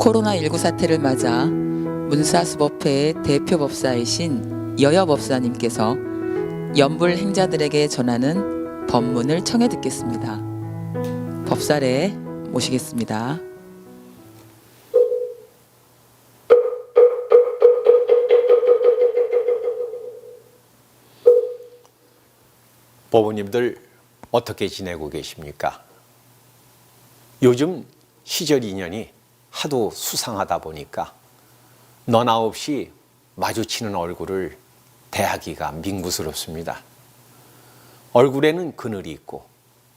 코로나19 사태를 맞아 문사수법회의 대표 법사이신 여여 법사님께서 연불 행자들에게 전하는 법문을 청해 듣겠습니다. 법사례 모시겠습니다. 법원님들 어떻게 지내고 계십니까? 요즘 시절 인연이 하도 수상하다 보니까 너나 없이 마주치는 얼굴을 대하기가 민구스럽습니다. 얼굴에는 그늘이 있고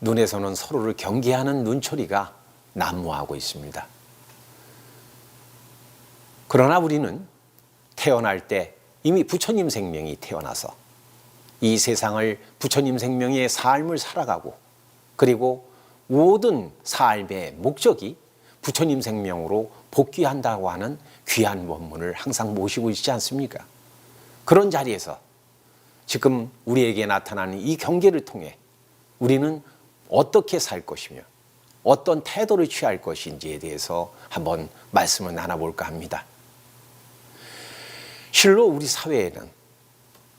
눈에서는 서로를 경계하는 눈초리가 난무하고 있습니다. 그러나 우리는 태어날 때 이미 부처님 생명이 태어나서 이 세상을 부처님 생명의 삶을 살아가고, 그리고 모든 삶의 목적이 부처님 생명으로 복귀한다고 하는 귀한 법문을 항상 모시고 있지 않습니까? 그런 자리에서 지금 우리에게 나타나는 이 경계를 통해 우리는 어떻게 살 것이며 어떤 태도를 취할 것인지에 대해서 한번 말씀을 나눠볼까 합니다. 실로 우리 사회에는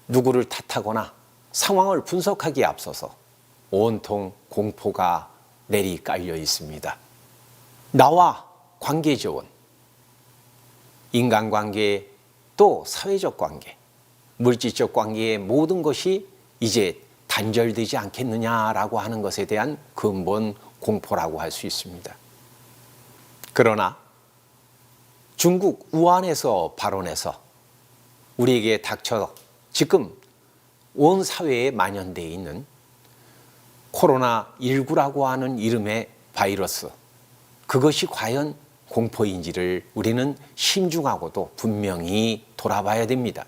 누구를 탓하거나 상황을 분석하기에 앞서서 온통 공포가 내리 깔려 있습니다. 나와 관계조원, 인간관계, 또 사회적 관계, 물질적 관계의 모든 것이 이제 단절되지 않겠느냐라고 하는 것에 대한 근본 공포라고 할 수 있습니다. 그러나 중국 우한에서 발원해서 우리에게 닥쳐 지금 온 사회에 만연되어 있는 코로나19라고 하는 이름의 바이러스, 그것이 과연 공포인지를 우리는 신중하고도 분명히 돌아봐야 됩니다.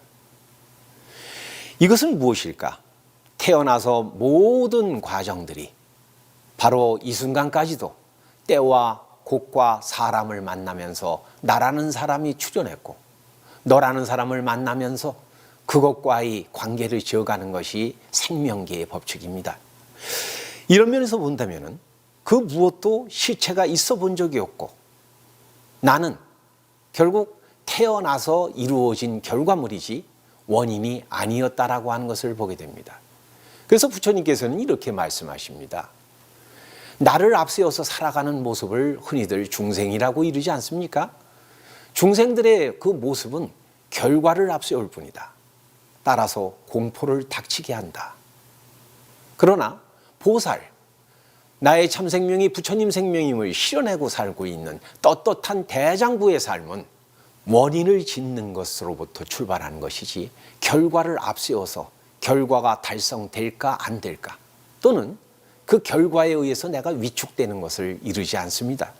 이것은 무엇일까? 태어나서 모든 과정들이 바로 이 순간까지도 때와 곳과 사람을 만나면서 나라는 사람이 출현했고, 너라는 사람을 만나면서 그것과의 관계를 지어가는 것이 생명계의 법칙입니다. 이런 면에서 본다면 그 무엇도 실체가 있어 본 적이 없고, 나는 결국 태어나서 이루어진 결과물이지 원인이 아니었다라고 하는 것을 보게 됩니다. 그래서 부처님께서는 이렇게 말씀하십니다. 나를 앞세워서 살아가는 모습을 흔히들 중생이라고 이르지 않습니까? 중생들의 그 모습은 결과를 앞세울 뿐이다. 따라서 공포를 닥치게 한다. 그러나 보살, 나의 참 생명이 부처님 생명임을 실현하고 살고 있는 떳떳한 대장부의 삶은 원인을 짓는 것으로부터 출발하는 것이지, 결과를 앞세워서 결과가 달성될까 안 될까, 또는 그 결과에 의해서 내가 위축되는 것을 이루지 않습니다.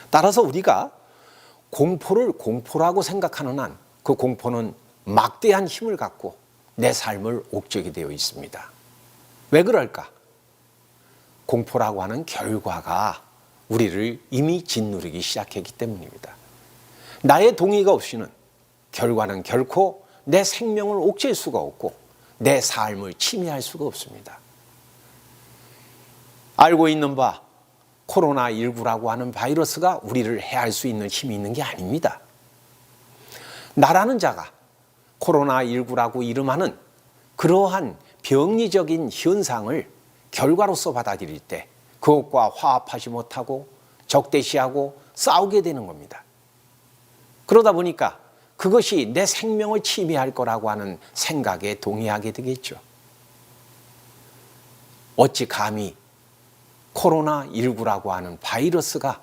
따라서 우리가 공포를 공포라고 생각하는 한 그 공포는 막대한 힘을 갖고 내 삶을 옥죄게 되어 있습니다. 왜 그럴까? 공포라고 하는 결과가 우리를 이미 짓누르기 시작했기 때문입니다. 나의 동의가 없이는 결과는 결코 내 생명을 옥죄일 수가 없고 내 삶을 침해할 수가 없습니다. 알고 있는 바 코로나19라고 하는 바이러스가 우리를 해할 수 있는 힘이 있는 게 아닙니다. 나라는 자가 코로나19라고 이름하는 그러한 병리적인 현상을 결과로서 받아들일 때 그것과 화합하지 못하고 적대시하고 싸우게 되는 겁니다. 그러다 보니까 그것이 내 생명을 침해할 거라고 하는 생각에 동의하게 되겠죠. 어찌 감히 코로나19라고 하는 바이러스가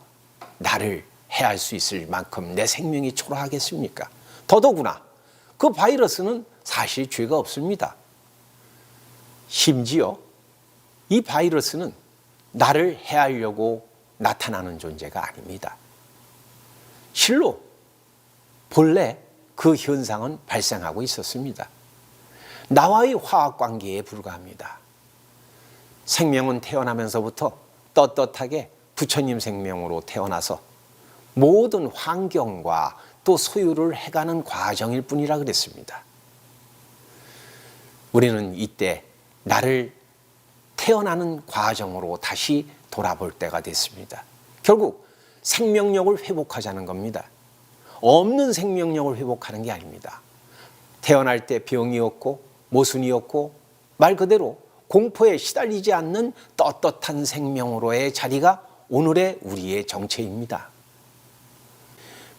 나를 해할 수 있을 만큼 내 생명이 초라하겠습니까? 더더구나 그 바이러스는 사실 죄가 없습니다. 심지어 이 바이러스는 나를 해하려고 나타나는 존재가 아닙니다. 실로 본래 그 현상은 발생하고 있었습니다. 나와의 화학관계에 불과합니다. 생명은 태어나면서부터 떳떳하게 부처님 생명으로 태어나서 모든 환경과 또 소유를 해가는 과정일 뿐이라 그랬습니다. 우리는 이때 나를 태어나는 과정으로 다시 돌아볼 때가 됐습니다. 결국 생명력을 회복하자는 겁니다. 없는 생명력을 회복하는 게 아닙니다. 태어날 때 병이었고 모순이었고 말 그대로 공포에 시달리지 않는 떳떳한 생명으로의 자리가 오늘의 우리의 정체입니다.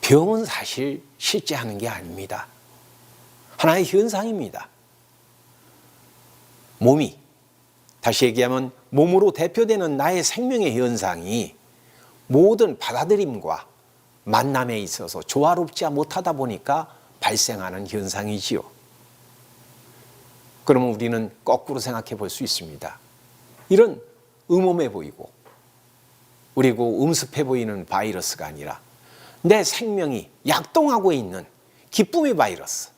병은 사실 실제 하는 게 아닙니다. 하나의 현상입니다. 몸이, 다시 얘기하면 몸으로 대표되는 나의 생명의 현상이 모든 받아들임과 만남에 있어서 조화롭지 못하다 보니까 발생하는 현상이지요. 그러면 우리는 거꾸로 생각해 볼 수 있습니다. 이런 음험해 보이고 그리고 음습해 보이는 바이러스가 아니라 내 생명이 약동하고 있는 기쁨의 바이러스,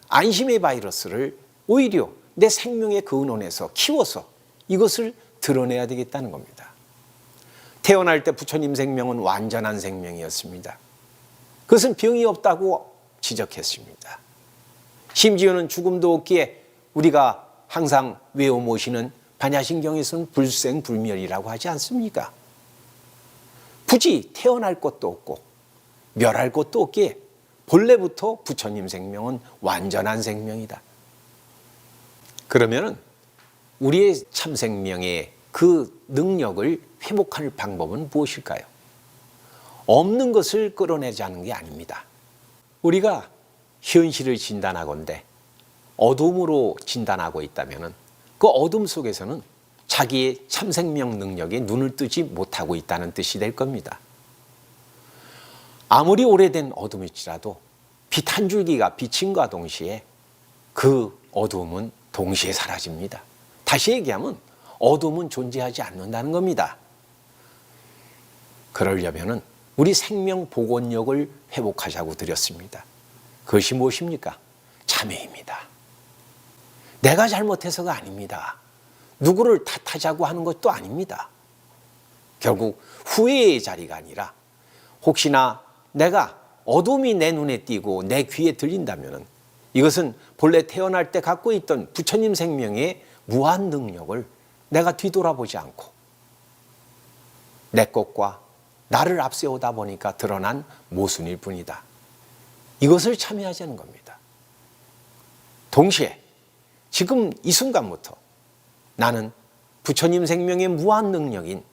안심의 바이러스를 오히려 내 생명의 근원에서 키워서 이것을 드러내야 되겠다는 겁니다. 태어날 때 부처님 생명은 완전한 생명이었습니다. 그것은 병이 없다고 지적했습니다. 심지어는 죽음도 없기에 우리가 항상 외워 모시는 반야신경에서는 불생불멸이라고 하지 않습니까? 굳이 태어날 것도 없고 멸할 것도 없기에 본래부터 부처님 생명은 완전한 생명이다. 그러면 우리의 참 생명의 그 능력을 회복할 방법은 무엇일까요? 없는 것을 끌어내자는 게 아닙니다. 우리가 현실을 진단하건대 어둠으로 진단하고 있다면 그 어둠 속에서는 자기의 참 생명 능력에 눈을 뜨지 못하고 있다는 뜻이 될 겁니다. 아무리 오래된 어둠일지라도 빛 한 줄기가 비침과 동시에 그 어둠은 동시에 사라집니다. 다시 얘기하면 어둠은 존재하지 않는다는 겁니다. 그러려면 우리 생명 복원력을 회복하자고 드렸습니다. 그것이 무엇입니까? 참회입니다. 내가 잘못해서가 아닙니다. 누구를 탓하자고 하는 것도 아닙니다. 결국 후회의 자리가 아니라 혹시나 내가 어둠이 내 눈에 띄고 내 귀에 들린다면 이것은 본래 태어날 때 갖고 있던 부처님 생명의 무한 능력을 내가 뒤돌아보지 않고 내 것과 나를 앞세우다 보니까 드러난 모순일 뿐이다. 이것을 참여하자는 겁니다. 동시에 지금 이 순간부터 나는 부처님 생명의 무한 능력인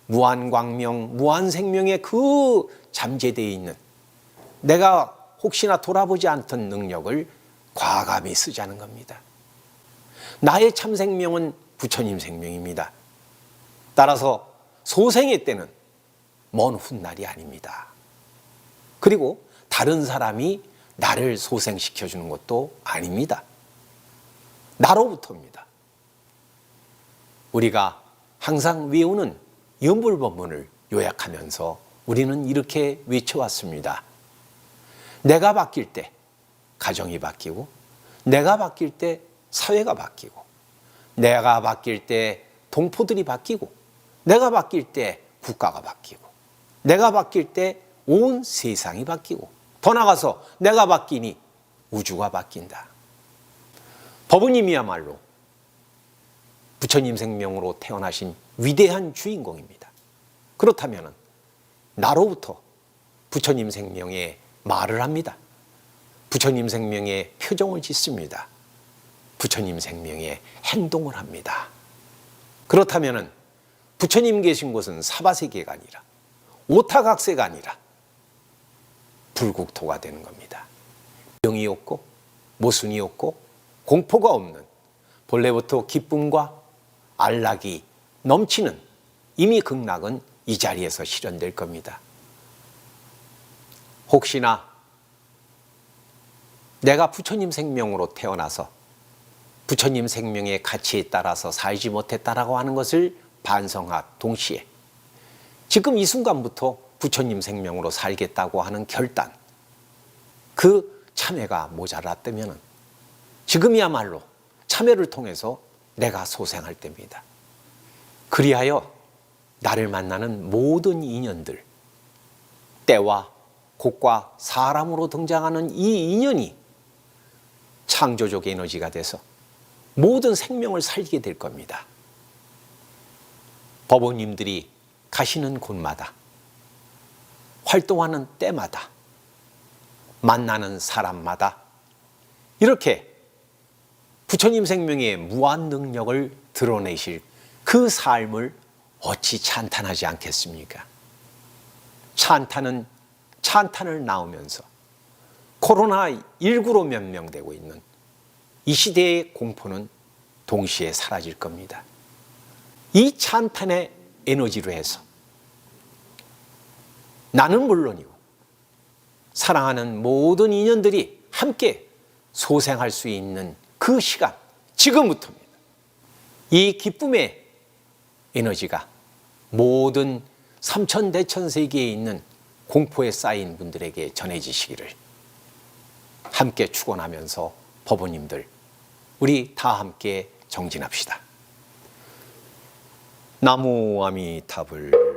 무한 광명, 무한 생명의 그 잠재되어 있는 내가 혹시나 돌아보지 않던 능력을 과감히 쓰자는 겁니다. 나의 참 생명은 부처님 생명입니다. 따라서 소생의 때는 먼 훗날이 아닙니다. 그리고 다른 사람이 나를 소생시켜주는 것도 아닙니다. 나로부터입니다. 우리가 항상 외우는 연불법문을 요약하면서 우리는 이렇게 외쳐왔습니다. 내가 바뀔 때 가정이 바뀌고, 내가 바뀔 때 사회가 바뀌고, 내가 바뀔 때 동포들이 바뀌고, 내가 바뀔 때 국가가 바뀌고, 내가 바뀔 때 온 세상이 바뀌고, 더 나아가서 내가 바뀌니 우주가 바뀐다. 법은님이야말로 부처님 생명으로 태어나신 위대한 주인공입니다. 그렇다면 나로부터 부처님 생명에 말을 합니다. 부처님 생명에 표정을 짓습니다. 부처님 생명에 행동을 합니다. 그렇다면 부처님 계신 곳은 사바세계가 아니라 오타각세가 아니라 불국토가 되는 겁니다. 병이 없고 모순이 없고 공포가 없는 본래부터 기쁨과 안락이 넘치는 이미 극락은 이 자리에서 실현될 겁니다. 혹시나 내가 부처님 생명으로 태어나서 부처님 생명의 가치에 따라서 살지 못했다라고 하는 것을 반성하 동시에 지금 이 순간부터 부처님 생명으로 살겠다고 하는 결단, 그 참회가 모자랐다면 지금이야말로 참회를 통해서 내가 소생할 때입니다. 그리하여 나를 만나는 모든 인연들, 때와 곳과 사람으로 등장하는 이 인연이 창조적 에너지가 돼서 모든 생명을 살리게 될 겁니다. 법원님들이 가시는 곳마다 활동하는 때마다 만나는 사람마다 이렇게 부처님 생명의 무한 능력을 드러내실 그 삶을 어찌 찬탄하지 않겠습니까? 찬탄을 나오면서 코로나19로 명명되고 있는 이 시대의 공포는 동시에 사라질 겁니다. 이 찬탄의 에너지로 해서 나는 물론이고 사랑하는 모든 인연들이 함께 소생할 수 있는 그 시간, 지금부터입니다. 이 기쁨의 에너지가 모든 삼천대천세계에 있는 공포에 쌓인 분들에게 전해지시기를 함께 축원하면서 법원님들 우리 다 함께 정진합시다. 나무 아미타불.